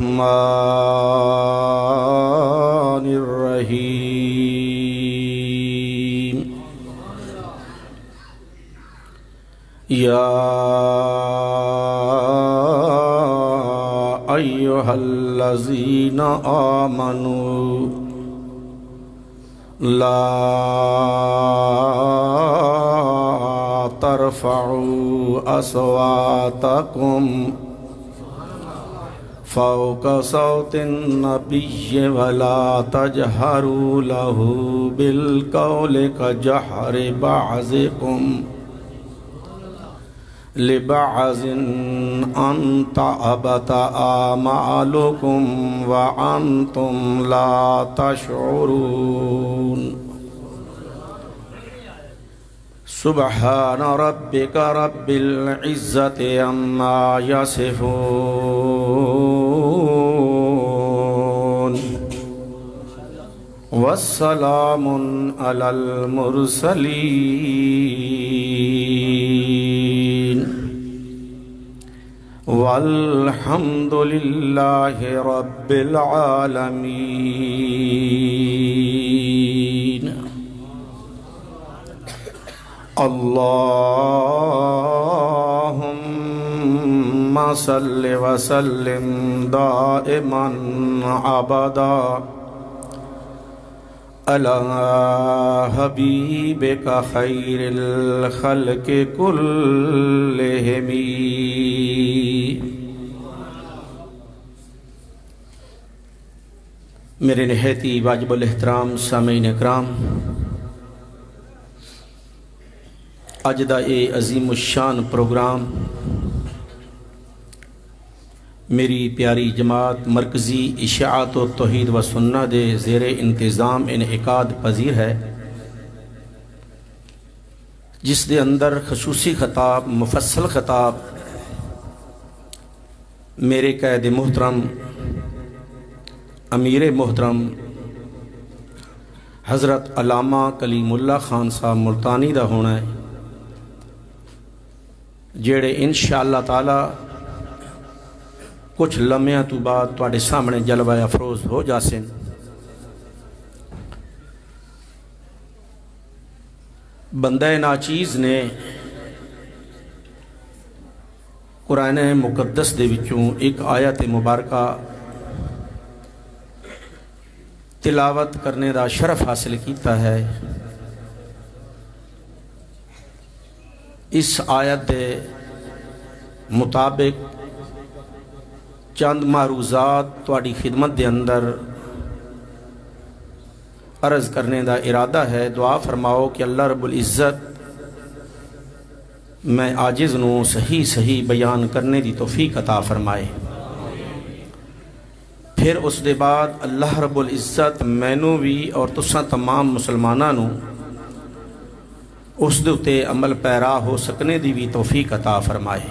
الرحمن الرحيم يا أيها الذين آمنوا لا ترفعوا أصواتكم فوق صوت النبي ولا تجهروا له بالقول كجهر بعضكم لبعض أن تحبط أعمالكم وأنتم لا تشعرون سبحان ربك رب العزة عما يصفون والسلام على المرسلين والحمد لله رب العالمين اللهم صل وسلم دائما ابدا على حبيبك خير الخلق كلهم میرے نہایت واجب الاحترام سامعین اکرام، اج دا اے عظیم الشان پروگرام میری پیاری جماعت مرکزی اشاعت و توحید و سنہ دے زیر انتظام انعقاد پذیر ہے، جس دے اندر خصوصی خطاب، مفصل خطاب میرے قائد محترم امیر محترم حضرت علامہ کلیم اللہ خان صاحب ملتانی دا ہونا ہے، جڑے انشاءاللہ تعالی کچھ لمحہ تو بعد تواڈے سامنے جلوہ افروز ہو جاسن۔ بندہ ناچیز نے قرآن مقدس دے وچوں ایک آیت مبارکہ تلاوت کرنے دا شرف حاصل کیتا ہے۔ اس آیت دے مطابق چند معروضات تواڈی خدمت دے اندر عرض کرنے دا ارادہ ہے۔ دعا فرماؤ کہ اللہ رب العزت میں عاجز نوں صحیح بیان کرنے دی توفیق عطا فرمائے، پھر اس دے بعد اللہ رب العزت مینوں بھی اور تساں تمام مسلماناں نوں اس دے اتے عمل پیرا ہو سکنے دی بھی توفیق عطا فرمائے۔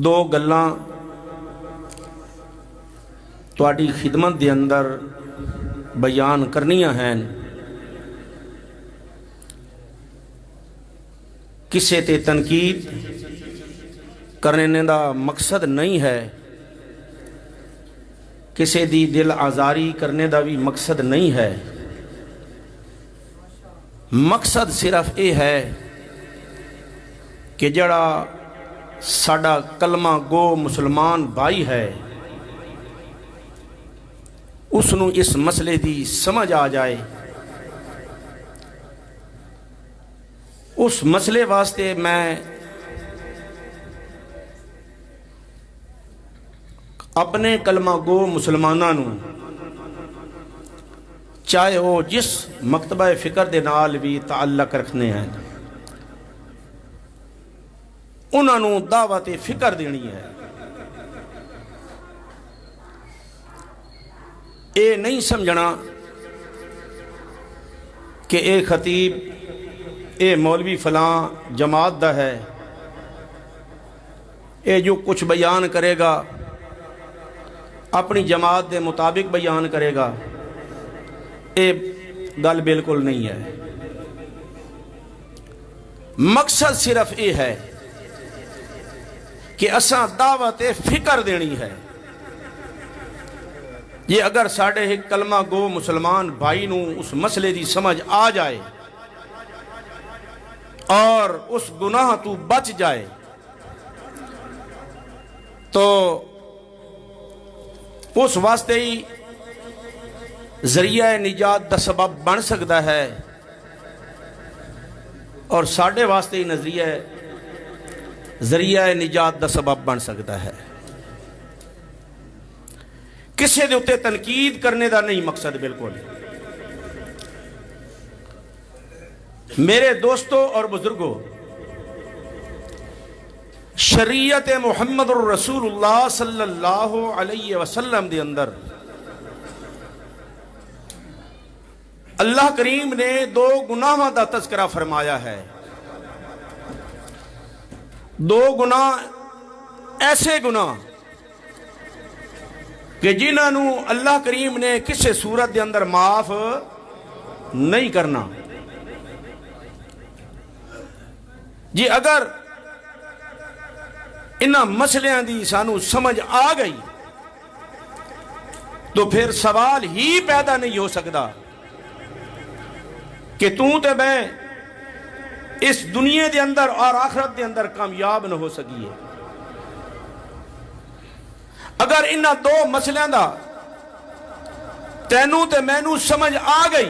دو گلاں تواڈی خدمت دے اندر بیان کرنیاں ہیں۔ کسے تے تنقید کرنے دا مقصد نہیں ہے، کسے دی دل آزاری کرنے دا بھی مقصد نہیں ہے، مقصد صرف یہ ہے کہ جڑا ساڈا کلمہ گو مسلمان بھائی ہے اس نوں اس مسئلے دی سمجھ آ جائے، اس مسئلے واسطے میں اپنے کلمہ گو مسلماناں نوں چاہے وہ جس مکتبہ فکر دے نال بھی تعلق رکھنے ہیں انہاں نوں دعوت فکر دینی ہے۔ اے نہیں سمجھنا کہ اے خطیب اے مولوی فلاں جماعت دا ہے، اے جو کچھ بیان کرے گا اپنی جماعت دے مطابق بیان کرے گا، اے گل بالکل نہیں ہے۔ مقصد صرف یہ ہے کہ اساں دعوت فکر دینی ہے. یہ اگر ساڑھے ایک کلمہ گو مسلمان بھائی نو اس مسئلے دی سمجھ آ جائے اور اس گناہ تو بچ جائے تو اس واسطے ہی ذریعہ نجات دا سبب بن سکتا ہے اور ساڑھے واسطے ہی ذریعہ نجات دا سبب بن سکتا ہے. کسے دے اتے تنقید کرنے دا نہیں مقصد. بالکل میرے دوستوں اور بزرگوں، شریعت محمد الرسول اللہ صلی اللہ علیہ وسلم دے اندر اللہ کریم نے دو گناہاں دا تذکرہ فرمایا ہے. دو گناہ ایسے گناہ کہ جنہاں نو اللہ کریم نے کسے صورت دے اندر معاف نہیں کرنا. جی اگر انہاں مسئلیاں دی سانو سمجھ آ گئی تو پھر سوال ہی پیدا نہیں ہو سکتا کہ تے میں اس دنیا دے اندر اور آخرت دے اندر کامیاب نہ ہو سکیے. اگر انہاں دو مسئلیاں دا تینوں تے مینوں سمجھ آ گئی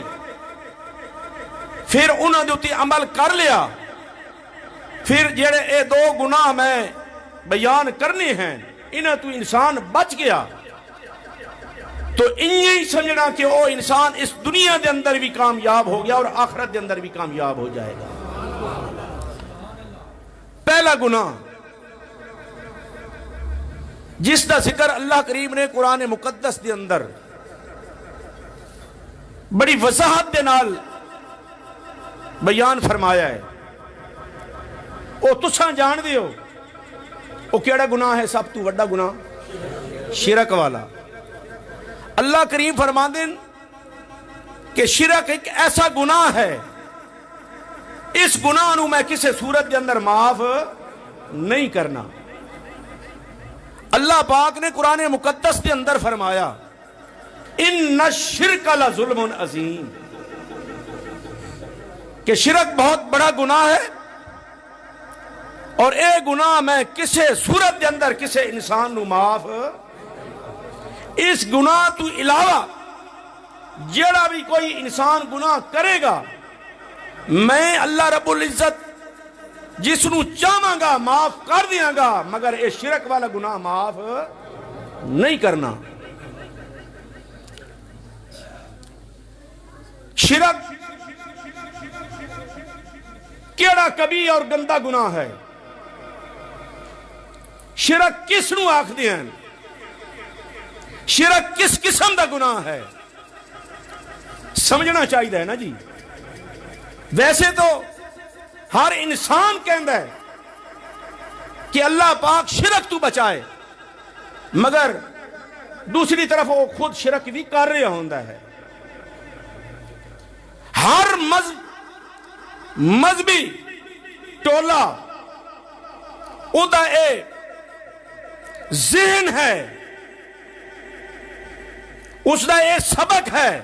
پھر انہاں دے اتے عمل کر لیا، پھر جڑے اے دو گناہ میں بیان کرنے ہیں انہاں تو انسان بچ گیا تو انہیں ہی سمجھنا کہ وہ انسان اس دنیا دے اندر بھی کامیاب ہو گیا اور آخرت دے اندر بھی کامیاب ہو جائے گا. پہلا گناہ جس دا ذکر اللہ کریم نے قرآن مقدس دے اندر بڑی وضاحت دے نال بیان فرمایا ہے، وہ تساں جان دے ہو وہ کیڑا گناہ ہے؟ سب تو وڈا گناہ شرک والا. اللہ کریم فرماندے کہ شرک ایک ایسا گناہ ہے اس گناہ نو میں کسے صورت دے اندر معاف نہیں کرنا. اللہ پاک نے قرآن مقدس دے اندر فرمایا ان الشرک لظلم عظیم، کہ شرک بہت بڑا گناہ ہے اور اے گناہ میں کسے صورت دے اندر کسے انسان نو معاف. اس گناہ تو علاوہ جڑا بھی کوئی انسان گناہ کرے گا میں اللہ رب العزت جس نو چاہاں گا معاف کر دیاں گا، مگر اے شرک والا گناہ معاف نہیں کرنا. شرک کیڑا کبھی اور گندہ گناہ ہے؟ شرک کس نو آکھ دیاں؟ شرک کس قسم دا گناہ ہے؟ سمجھنا چاہیے ہے نا جی. ویسے تو ہر انسان کہندا ہے کہ اللہ پاک شرک تو بچائے، مگر دوسری طرف وہ خود شرک بھی کر رہا ہوندا ہے. ہر مذہبی ٹولا او دا اے ذہن ہے، اس دا اے سبق ہے،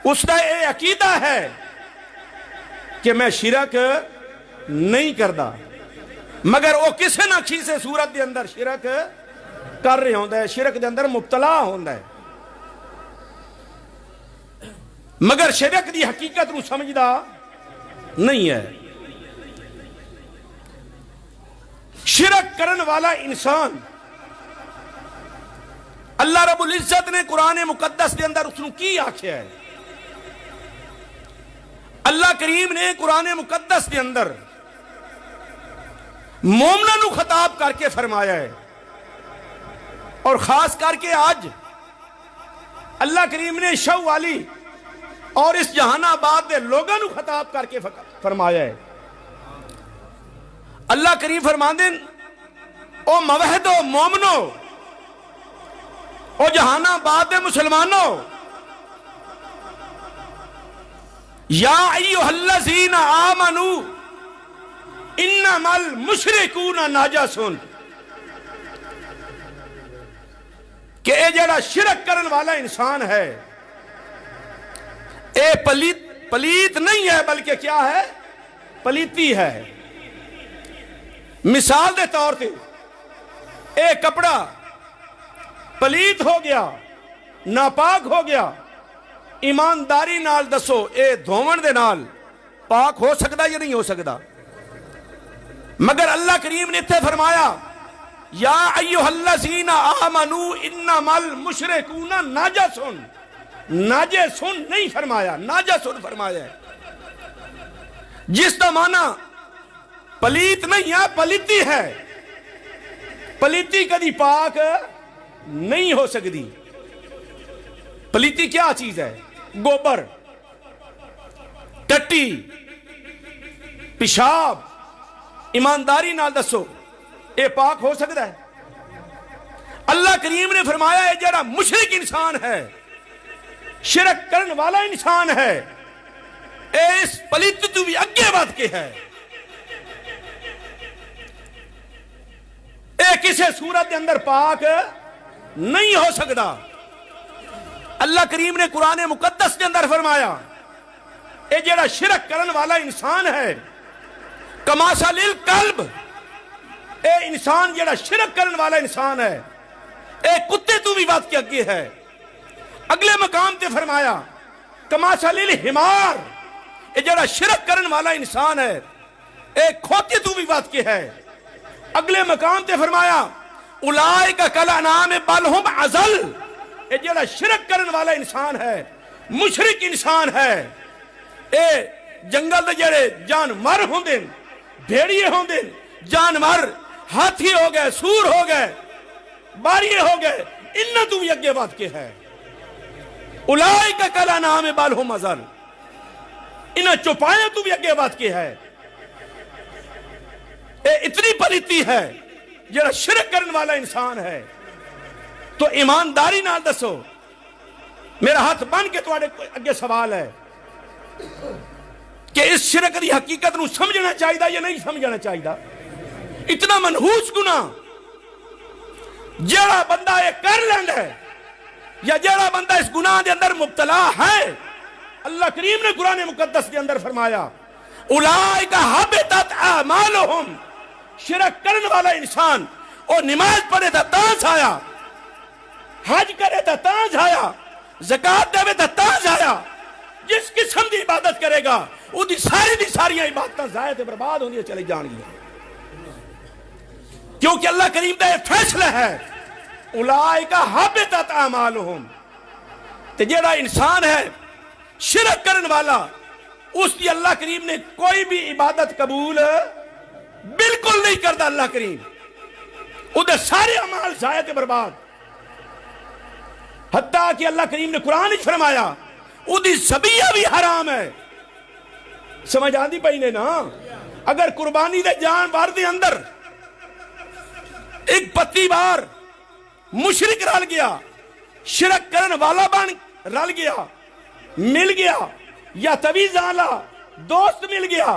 اس دا اے عقیدہ ہے کہ میں شرک نہیں کردا، مگر وہ کسے نہ کسے صورت دے اندر شرک کر رہے ہوندا ہے، شرک دے اندر مبتلا ہوندا ہے، مگر شرک دی حقیقت نو سمجھدا نہیں ہے. شرک کرن والا انسان اللہ رب العزت نے قرآن مقدس دے اندر اس نو کی آکھیا ہے؟ اللہ کریم نے قرآن مقدس دے اندر مومنوں نو خطاب کر کے فرمایا ہے، اور خاص کر کے آج اللہ کریم نے شو والی اور اس جہان آباد دے لوگوں نو خطاب کر کے فرمایا ہے. اللہ کریم فرماندے او موحدو مومنو، او جہان آباد دے مسلمانوں، یا ایھا الذین آمنو انمل مشرکون ناجسون کہ اے جڑا شرک کرن والا انسان ہے اے پلیت نہیں ہے بلکہ کیا ہے؟ پلیتی ہے. مثال دے طور تے اے کپڑا پلیت ہو گیا، ناپاک ہو گیا، ایمانداری نال دسو اے دھوون دے نال پاک ہو سکتا یا نہیں ہو سکتا؟ مگر اللہ کریم نے اتنے فرمایا یا ایھا الذین آمنوا انما المشرکون نجسون. ناجسون نہیں فرمایا، ناجسون فرمایا ہے، جس کا معنی پلیت نہیں ہے، پلیتی ہے. پلیتی کدی پاک نہیں ہو سکتی. پلیتی کیا چیز ہے؟ گوبر، ٹٹی، پیشاب. ایمانداری نال دسو اے پاک ہو سکتا ہے؟ اللہ کریم نے فرمایا ہے جڑا مشرک انسان ہے، شرک کرن والا انسان ہے، اے اس پلیتی تو بھی اگے بات کے ہے. اے کسی صورت کے اندر پاک نہیں ہو سکتا. اللہ کریم نے قرآن مقدس کے اندر فرمایا اے جڑا شرک کرن والا انسان ہے کمثل الکلب. اے انسان جڑا شرک کرن والا انسان ہے اے کتے تو بھی بات کے اگے ہے. اگلے مقام تے فرمایا کمثل الحمار. اے جڑا شرک کرن والا انسان ہے اے کھوتے تو بھی بات کے ہے. اگلے مقام تے فرمایا اولئک کالانعام بل ھم اضل. اے جڑا شرک کرن والا انسان ہے، مشرک انسان ہے، اے جنگل دے جڑے جانور ہوندے، بھیڑیے ہوندے، جانور ہاتھی ہو گئے، سور ہو گئے، باریے ہو گئے، انہاں تو بھی اگے بات کے ہے. اولئک کالانعام بل ھم اضل. انہاں چوپایاں تو بھی اگے بات کے ہے. اے اتنی پلیتی ہے جڑا شرک کرن والا انسان ہے. تو ایمانداری نال دسو، میرا ہاتھ بن کے تواڈے اگے سوال ہے کہ اس شرک دی حقیقت نو سمجھنا چاہیے یا نہیں سمجھنا چاہیے؟ اتنا منحوس گناہ جڑا بندہ یہ کر لیندا ہے یا جڑا بندہ اس گناہ دے اندر مبتلا ہے، اللہ کریم نے قرآن مقدس کے اندر فرمایا اولئک حبطت اعمالہم. شرک کرن والا انسان اور نماز پڑھے تا تاں جایا، حج کرے تا تاں جایا، زکات دے تا تاں جایا. جس قسم دی عبادت کرے گا وہ دی ساری عبادتاں ضائع تے برباد ہونی چلے جان گی. کیونکہ اللہ کریم دا یہ فیصلہ ہے اولئک حبطت اعمالہم. تے جڑا انسان ہے شرک کرن والا اس دی اللہ کریم نے کوئی بھی عبادت قبول بالکل نہیں کرتا. اللہ کریم وہ دے سارے اعمال ضائع تے برباد. حتیٰ کہ اللہ کریم نے قرآن ہی فرمایا وہ دی ذبیحہ بھی حرام ہے. سمجھ آندی پئی نے نا؟ اگر قربانی دے جانور دے اندر ایک پتی بار مشرک رل گیا، شرک کرن والا بن رل گیا، مل گیا، یا تویز آلا دوست مل گیا،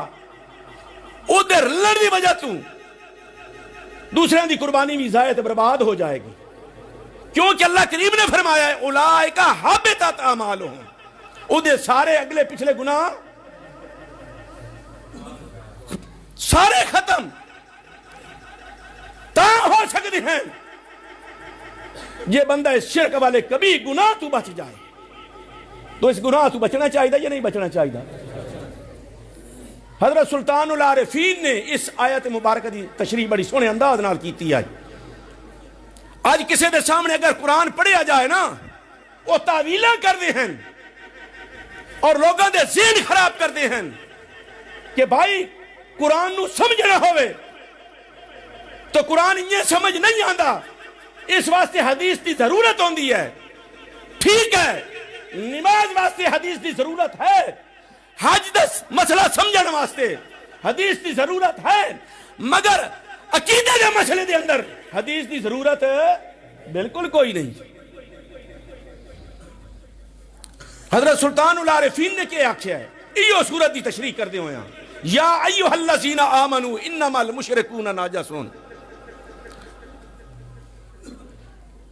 ادھر رلن دی وجہ تو دوسرے دی قربانی بھی ضائع برباد ہو جائے گی. کیونکہ اللہ کریم نے فرمایا ہے اولئک حبطت اعمالہم. ادھر سارے اگلے پچھلے گناہ سارے ختم. تاں ہو سکتے ہیں یہ بندہ اس شرک والے کبھی گناہ تو بچ جائے. تو اس گناہ تو بچنا چاہیے یا نہیں بچنا چاہیے؟ حضرت سلطان العارفین نے اس آیت مبارکہ دی تشریح بڑی سونے انداز نال کیتی ہے. آج کسی دے سامنے اگر قرآن پڑھیا جائے نا وہ تعویلاں کر دے ہیں اور لوگوں دے ذہن خراب کر دے ہیں کہ بھائی قرآن نو سمجھنا ہوئے تو قرآن یہ سمجھ نہیں آندا، اس واسطے حدیث دی ضرورت ہوندی ہے. ٹھیک ہے، نماز واسطے حدیث دی ضرورت ہے، حج دا مسئلہ سمجھن واسطے حدیث دی ضرورت ہے، مگر عقیدے دے مسئلے دے اندر حدیث دی ضرورت بالکل کوئی نہیں. حضرت سلطان العارفین نے کیا آکھیا ہے؟ ایو صورت دی تشریح کر دے ہوئے ہیں یا ایھا الذین آمنوا انما المشرکون ناجسون.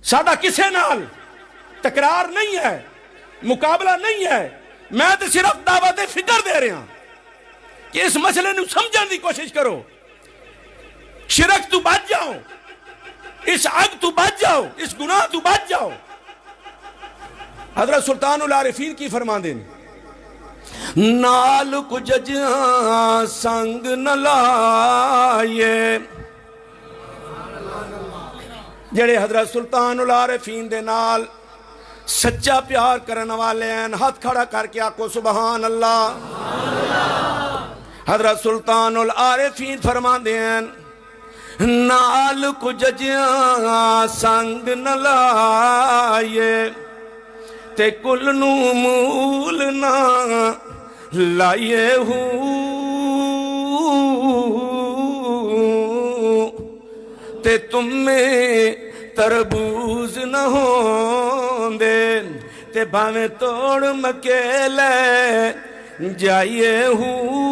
ساڈا کسے نال تکرار نہیں ہے، مقابلہ نہیں ہے. میں تو صرف دعوت فکر دے رہا کہ اس مسئلے نو سمجھن دی کوشش کرو. شرک تو بچ جاؤ، اس عگ تو بچ جاؤ، اس گناہ تو بچ جاؤ. حضرت سلطان العارفین کی فرما دیں، نال کچھ ججاں سنگ نہ لائے. جڑے حضرت سلطان العارفین دے نال سچا پیار کرن والے ہیں، ہاتھ کھڑا کر کے آکو سبحان اللہ. حضرت سلطان العارفین فرما دیں، نال کچھ ججاں سنگ نہ لائے تے کل نو مول نہ لائے ہوں تے تم میں تربوز نہ ہوں دے تے بھاویں توڑ مکیلے جائیے ہوں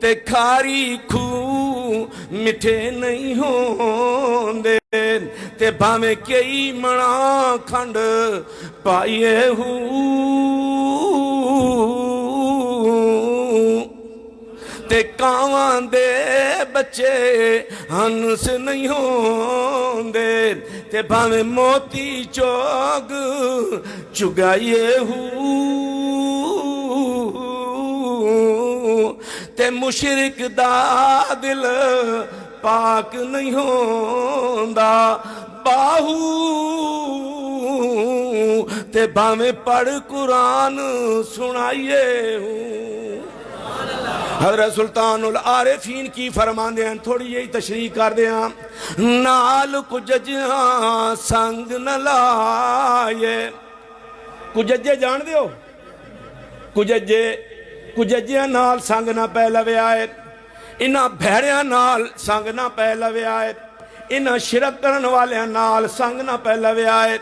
تے کھاری کھو مٹھے نہیں ہوں دے تے بھاویں کئی منا کھنڈ پائیے ہوں تے کاواں دے بچے ہنس نہیں ہوں دے تے بھاویں موتی چوگ چگائیے ہوں تے مشرک دا دل پاک نہیں ہوندا باہو تے بھاویں پڑھ قرآن سنائیے ہوں. حضرت سلطان العارفین کی فرماندے ہیں، تھوڑی یہی تشریح کر دیا. نال کججاں سنگ نہ لائے. کججے جان دیو؟ کججے نال سنگ نہ پہ لوے آئے، انہاں بھیڑیاں نال سنگ نہ پہ لوے آئے، انہاں شرک کرن والے نال سنگ نہ پہ لوے آئے،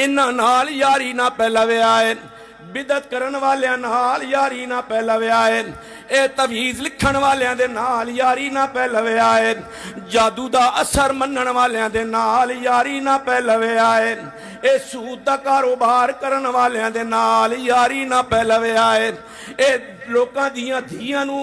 انہاں نال یاری نہ پہ لوے آئے، بدعت کرن والے نال یاری نہ پہ لوے آئے، اے تویز لکھن والے دے نال یاری نہ پہ لوے آئے، جادو دا اثر منن والے دے نال یاری نہ پہ لوے آئے، اے سود دا کاروبار کرن والے دے نال یاری نہ پہ لوے آئے، اے لوکاں دیاں دھیاں نو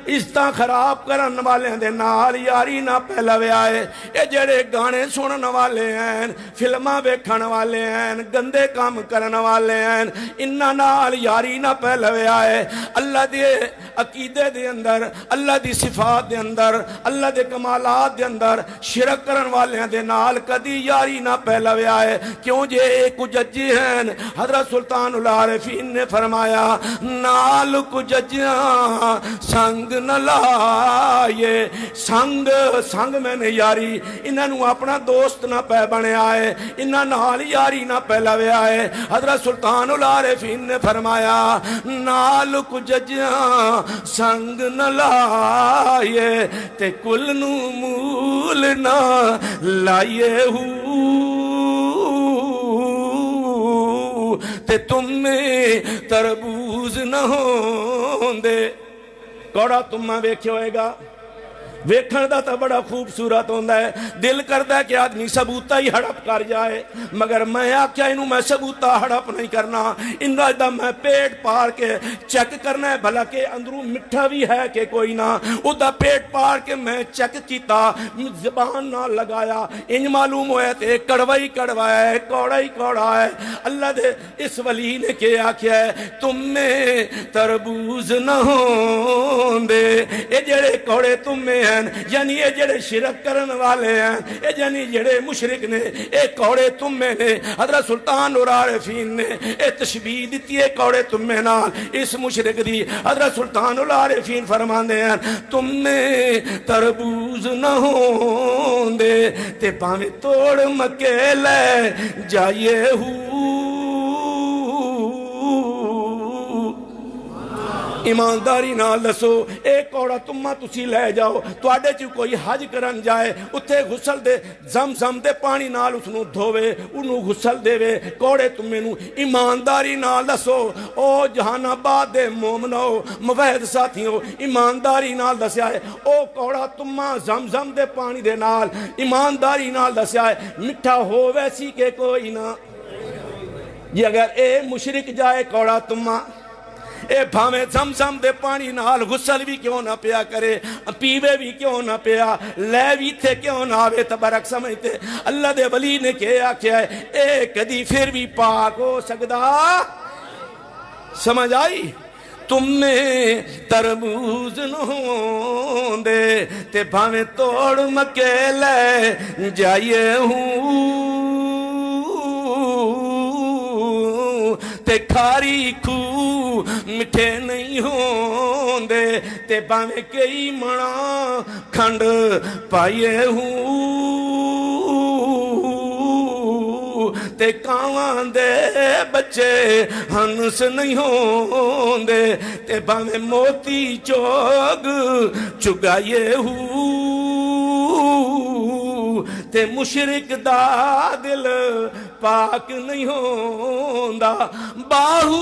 عزتاں خراب کرن والے دے نال یاری نہ پہ لوے آئے. اے جڑے گانے سنن والے ہیں، فلماں ویکھن والے ہیں، گندے کام کرن والے ہیں، انہاں نال یاری نہ پہ لوے آئے. اللہ دے عقیدے دے اندر، اللہ دی صفات دے اندر، اللہ دے کمالات دے اندر شرک کرن والے دے نال کدی یاری نہ پہ لوے آئے. کیوں جے کچھ ججے ہیں؟ حضرت سلطان العارفین نے فرمایا، نال کچھ ججیاں سنگ نہ لائے. سنگ میں نے یاری، انہاں نو اپنا دوست نہ پہ بنے آئے، انہاں نال یاری نہ پہ لوے آئے. حضرت سلطان العارفین نے فرمایا، نال کچھ ججیاں سنگ نہ لائے تے کل نو مول نہ لائے تے تم میں تربوز نہ ہوندے. کوڑا تمہ ویکھے ہوئے گا، ویکھن دا تا بڑا خوبصورت ہوندہ ہے، دل کردہ ہے کہ آدمی ثبوتہ ہی ہڑپ کر جائے، مگر میں آکھیا انہوں میں ثبوتہ ہڑپ نہیں کرنا، انہوں دا میں پیٹ پار کے چیک کرنا ہے بھلا کہ اندروں مٹھا بھی ہے کہ کوئی نہ. او دا پیٹ پار کے میں چیک کیتا، زبان نہ لگایا، انج معلوم ہوئے تے کڑوا ہی کڑوا ہے، کوڑا ہی کوڑا ہے. اللہ دے اس ولی نے کہ آکھیا ہے، تم میں تربوز نہ ہوندے. اے جڑے کوڑے تم میں یعنی اے جڑے شرک کرن والے ہیں، اے یعنی جڑے مشرک نے، اے کوڑے تم میں نے. حضرت سلطان العارفین نے اے تشبیہ دیتی ہے کوڑے تم میں نال اس مشرک دی. حضرت سلطان العارفین فرماندے ہیں، تم میں تربوز نہ ہوندے تے پاویں توڑ مکیلے جائیے ہوں. ایمانداری نال دسو، اے کوڑا تما تسی لے جاؤ تواڈے چ کوئی حج کرن جائے اتھے غسل دے زمزم دے پانی نال اس نو دھوے انہوں غسل دے وے کوڑے تمے نو ایمانداری نال دسو او جہان آباد دے مومنو موحد ساتھیوں ایمانداری نال دسیا ہے او کوڑا تما زمزم دے پانی دے نال ایمانداری نال دسیا ہے مٹھا ہو ویسی کہ کوئی نہ یہ اگر اے مشرک جائے کوڑا تما اے بھامے زمزم دے پانی نال غسل بھی کیوں نہ پیا کرے پیوے بھی کیوں نہ پیا لے بھی تھے کیوں نہ آوے تبرک سمجھتے اللہ دے ولی نے کیا ہے اے کدی پھر بھی پاک ہو سکدا سمجھ آئی تم میں تربوز نہ دے تے بھامے توڑ مکے لے جائیے ہوں تے کھاری کھو مٹھے نہیں ہوں دے تے باویں کئی منا کھنڈ پائیے ہوں تے کاواں دے بچے ہنس نہیں ہوں دے تے باویں موتی چوگ چگائیے ہوں تے مشرک دا دل پاک نہیں ہوندا باہو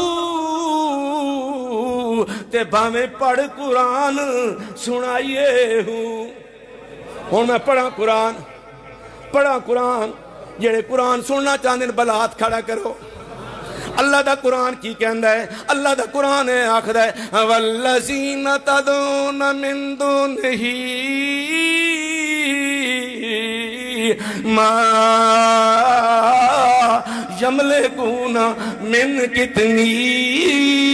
تے باویں پڑھ قرآن سنائیے ہوں میں پڑھا قرآن جڑے قرآن سننا چاہتے ہیں بلات کھڑا کرو اللہ دا قرآن کی کہندا ہے اللہ دا قرآن آکھدا ہے والذین تدعون من دونہ ما یملکون من کتنیر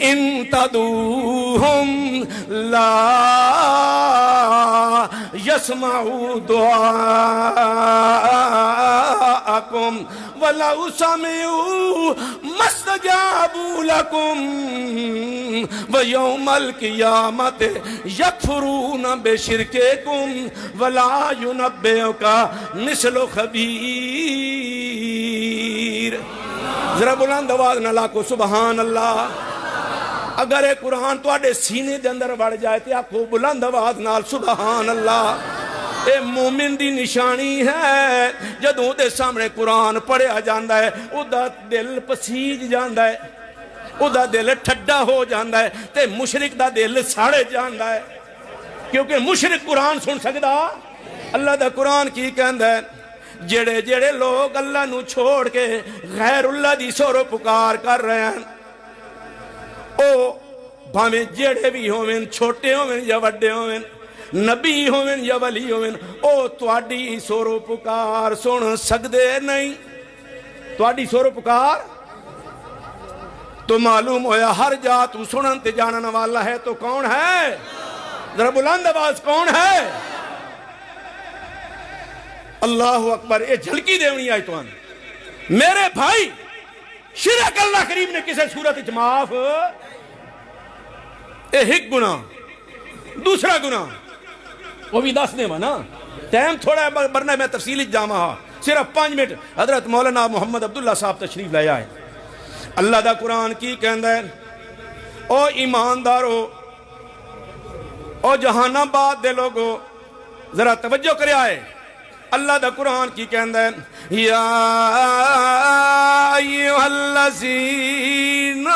ان تدعوہم لا يسمعوا دعاءكم ولو سمعوا ما استجابوا لكم ويوم القيامة يكفرون بشرككم ولا ينبئك مثل خبير ذرا بلند آواز نہ لاکو سبحان اللہ اگر ایک قرآن تو آڑے سینے دے اندر بڑھ جائے تے آپ کو بلند آواز نال سبحان اللہ اے مومن دی نشانی ہے جدوں دے سامنے قرآن پڑھیا جاندا ہے او دا دل پسیج جاندا ہے او دا دل ٹھڈا ہو جاندا ہے تے مشرک دا دل ساڑے جاندا ہے کیونکہ مشرک قرآن سن سکدا اللہ دا قرآن کی کہندا ہے جڑے جڑے لوگ اللہ نو چھوڑ کے غیر اللہ دی سورو پکار کر رہے ہیں او بھامیں جڑے بھی ہوئیں چھوٹے ہوئیں یا وڈے ہوئیں نبی ہوئیں یا ولی ہوئیں او تواڈی سورو پکار سن سکدے نہیں تواڈی سورو پکار تو معلوم ہویا ہر جا تو سنن تے جانن والا ہے تو کون ہے ذرا بلند آواز کون ہے اللہ اکبر اے جھلکی دیونی آئی توان میرے بھائی شرک اللہ کریم نے کسے صورت اجماف اے ہک گناہ دوسرا گناہ وہ بھی دس دے نا ٹائم تھوڑا ہے برنے میں تفصیلی جامعہ صرف 5 منٹ حضرت مولانا محمد عبداللہ صاحب تشریف لے آئے اللہ دا قرآن کی کہندہ ہے او ایماندارو او جہان آباد دے لوگو ذرا توجہ کرے آئے اللہ دا قرآن کی کہندہ ہے یا ایوہ الذین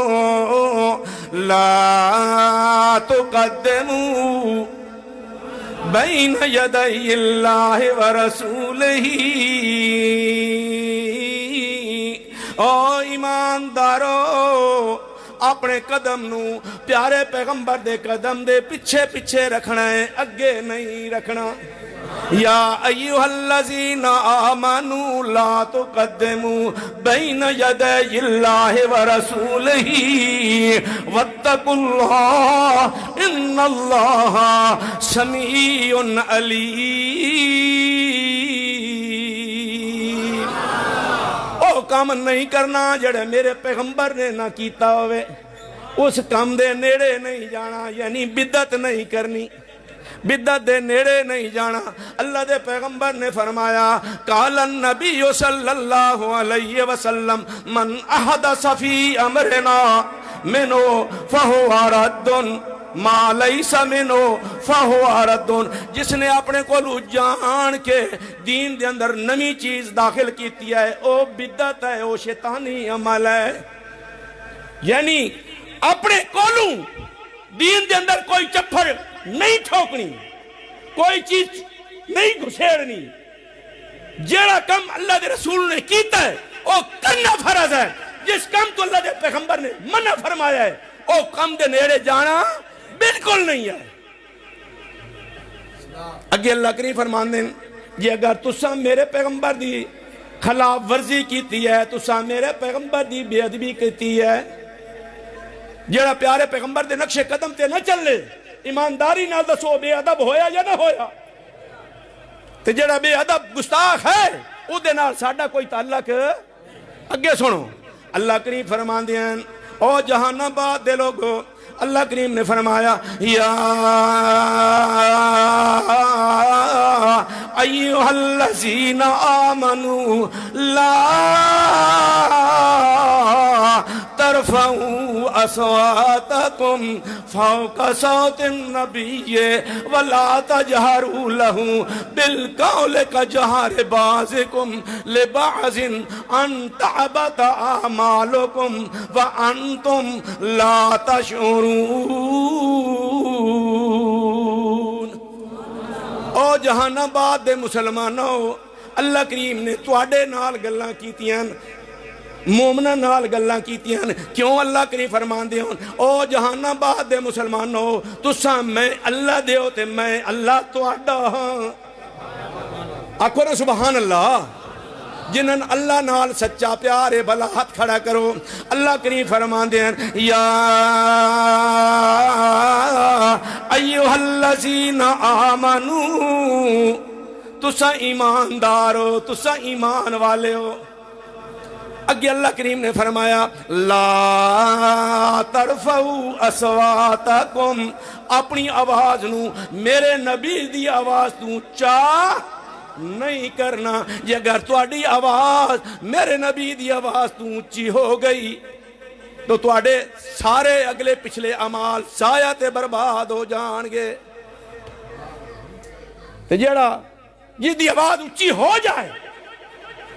آمنوا لا تقدموا بین یدی اللہ ورسولہ او ایماندارو اپنے قدم نو پیارے پیغمبر دے قدم دے پیچھے پیچھے رکھنا ہے اگے نہیں رکھنا یا ایوہ الذین آمنوا لا تقدموا بین یدی اللہ ورسولہ واتقوا اللہ ان اللہ سمیع علیم او کام نہیں کرنا جڑے میرے پیغمبر نے نہ کیتا ہوئے اس کام دے نیڑے نہیں جانا یعنی بدعت نہیں کرنی بدعت دے نیڑے نہیں جانا۔ اللہ دے پیغمبر نے فرمایا قال النبی صلی اللہ علیہ وسلم من احدث فی امرنا منو فہو رد ما لیس منو فہو رد، جس نے اپنے کو جان کے دین دے اندر نمی چیز داخل کیتی ہے او بدعت ہے، او شیطانی عمل ہے۔ یعنی اپنے کولوں دین دے اندر کوئی چپڑ نہیں ٹھوکنی، کوئی چیز نہیں گھسیڑنی۔ جیڑا کم اللہ دے رسول نے کیتا ہے او کرنا فرض ہے، جس کم تو اللہ دے پیغمبر نے منع فرمایا ہے او کم دے نیڑے جانا بالکل نہیں ہے۔ اگے اللہ کریم فرماندے جی اگر تساں میرے پیغمبر دی خلاف ورزی کیتی ہے، تساں میرے پیغمبر دی بے ادبی کیتی ہے، جیڑا پیارے پیغمبر دے نقش قدم تے نہ چلے، ایمانداری نہ دسو بے ادب ہویا یا نہ ہویا، تے جیڑا بے ادب گستاخ ہے او دے نال ساڈا کوئی تعلق۔ اگے سنو اللہ کریم فرماندے ہیں او جہنم آباد دے لوگو، اللہ کریم نے فرمایا یا ایھا الذین آمنوا لا ترفعوا اصواتکم فوق صوت النبی ولا تجہروا لہ بالقول کجہر بعضکم لبعض ان تحبط اعمالکم وانتم لا تشعرون۔ او جہان آباد دے مسلمانوں، اللہ کریم نے تواڈے نال گلاں کیتیاں، مومنہ نال گلاں کیتیاں، کیوں اللہ کریم فرماندے ہون او جہان آباد دے مسلمانوں تساں میں اللہ دیو تے میں اللہ تواڈا ہاں۔ آکھو نا سبحان اللہ، جنہاں اللہ نال سچا پیار ہے بھلا ہاتھ کھڑا کرو۔ اللہ کریم فرماندے ہیں یا ایھا الذین آمنو، تساں ایماندار ہو، تساں ایمان والے ہو۔ اگے اللہ کریم نے فرمایا لا ترفعوا اصواتکم، اپنی آواز نو میرے نبی دی آواز تو اونچا نہیں کرنا۔ یہ اگر تواڈی آواز میرے نبی دی آواز تو اونچی ہو گئی تو تواڈے سارے اگلے پچھلے اعمال ضائع تے برباد ہو جان گے۔ تے جیڑا جس دی آواز اونچی ہو جائے،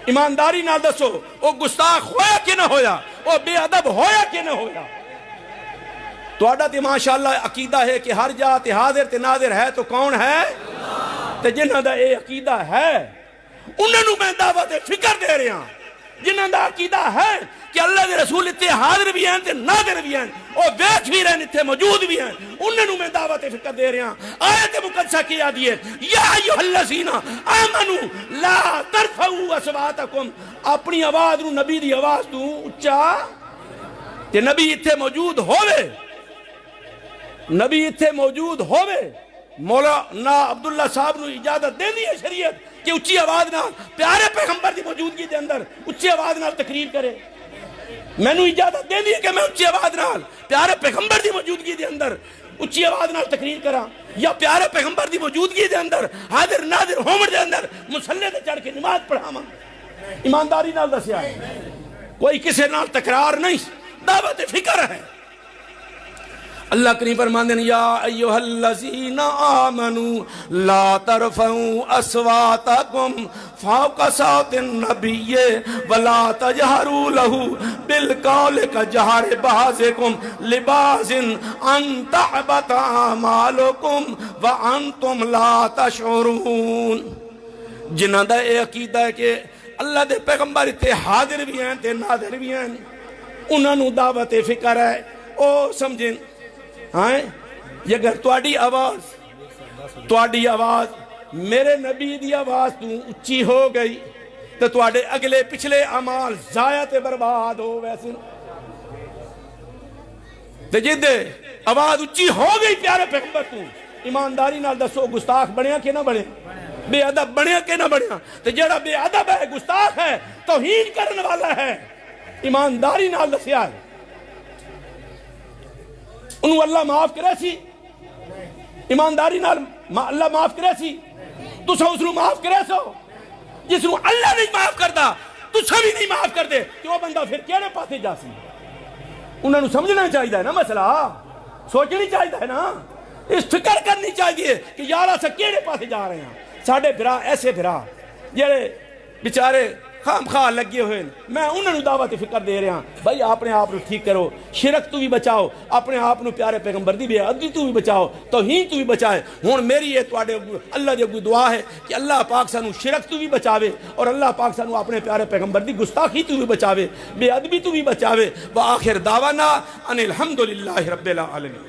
ایمانداری نہ دسو وہ گستاخ ہویا کہ نہ ہویا، وہ بے ادب ہویا کہ نہ ہویا۔ تواڈا تے ماشاءاللہ عقیدہ ہے کہ ہر جا تے حاضر تے ناظر ہے تو کون ہے؟ تے جنہاں دا اے عقیدہ ہے انہاں نوں میں دعوت فکر دے رہا ہاں۔ جنہاں دا عقیدہ ہے کہ اللہ دے رسول اتنے حاضر بھی ہیں تے ناظر بھی ہیں، اور ویکھ بھی رہے اتنے موجود بھی ہیں، انہاں نوں میں دعوت فکر دے رہا ہاں۔ آیت مقدسہ کی یادی ہے یا ایھا الذین آمنوا لا ترفعوا اصواتکم، اپنی آواز نوں نبی دی آواز تو اونچا، تے نبی اتنے موجود ہوئے، نبی اتنے موجود ہوئے، مولانا عبداللہ صاحب نو اجازت دے دی ہے شریعت کہ اچھی آواز نال پیارے پیغمبر دی موجودگی دے اندر اچھی آواز نال تقریر کرے۔ میں نو اجازت دے دی ہے کہ میں اچھی آواز نال پیارے پیغمبر دی موجودگی دے اندر اچھی آواز نال تقریر کراں، یا پیارے پیغمبر دی موجودگی دے اندر حاضر ناظر ہومن دے اندر مصلی تے چڑھ کے نماز پڑھاواں۔ ایمانداری نال دسیا ہے، کوئی کسے نال تکرار نہیں، دعوت فکر ہے۔ اللہ کریم فرماندے ہیں یا ایھا الذین آمنوا لا ترفعوا اصواتکم فوق صوت النبی ولا تجہروا لہ بالقول کجہر بعضکم لبعض ان تحبط اعمالکم وانتم لا تشعرون۔ جنہاں دا اے عقیدہ ہے کہ اللہ دے پیغمبر تے حاضر بھی ہیں تے ناظر بھی ہیں، انہاں نوں دعوت فکر ہے، او سمجھیں ہاں یہ اگر تواڈی آواز میرے نبی دی آواز تو اچھی ہو گئی تو تواڈے اگلے پچھلے اعمال ضائع تے برباد ہو ویسے۔ تے جدے آواز اچھی ہو گئی پیارے پیغمبر تو، ایمانداری نال دسو گستاخ بنیا کہ نہ بنیا، بے ادب بنیا کہ نہ بنیا؟ تے جڑا بے ادب ہے، گستاخ ہے، توہین کرنے والا ہے، ایمانداری نال دسیا ہے انہوں اللہ معاف کرے سی؟ ایمانداری نال اللہ معاف کرے سی، تسا اس نو معاف کرے سو؟ جس نو اللہ نہیں معاف کرتا تسا بھی نہیں معاف کر دے کہ وہ بندہ پھر کیڑے پاسے جا سی؟ انہوں نے سمجھنا چاہیے نا مسئلہ، سوچنی چاہیے نا، اس فکر کرنی چاہیے کہ یار اسا کیڑے پاسے جا رہے ہیں۔ ساڈے بھرا ایسے بھرا جڑے بیچارے خام خواہ لگے ہوئے، میں انہوں نے دعوت فکر دے رہا بھائی اپنے آپ کو ٹھیک کرو، شرک تو بھی بچاؤ، اپنے آپ کو پیارے پیغمبر دی بے ادبی تو بھی بچاؤ، توہین تو بھی بچائے۔ ہن میری یہ تواڈے اللہ دی اگوں دعا ہے کہ اللہ پاک سانو شرک تو بھی بچاوے اور اللہ پاک سانو اپنے پیارے پیغمبر دی گستاخی تو بھی بچاوے، بے ادبی تو بھی بچاوے۔ وآخر دعوانا ان الحمدللہ رب العالمین۔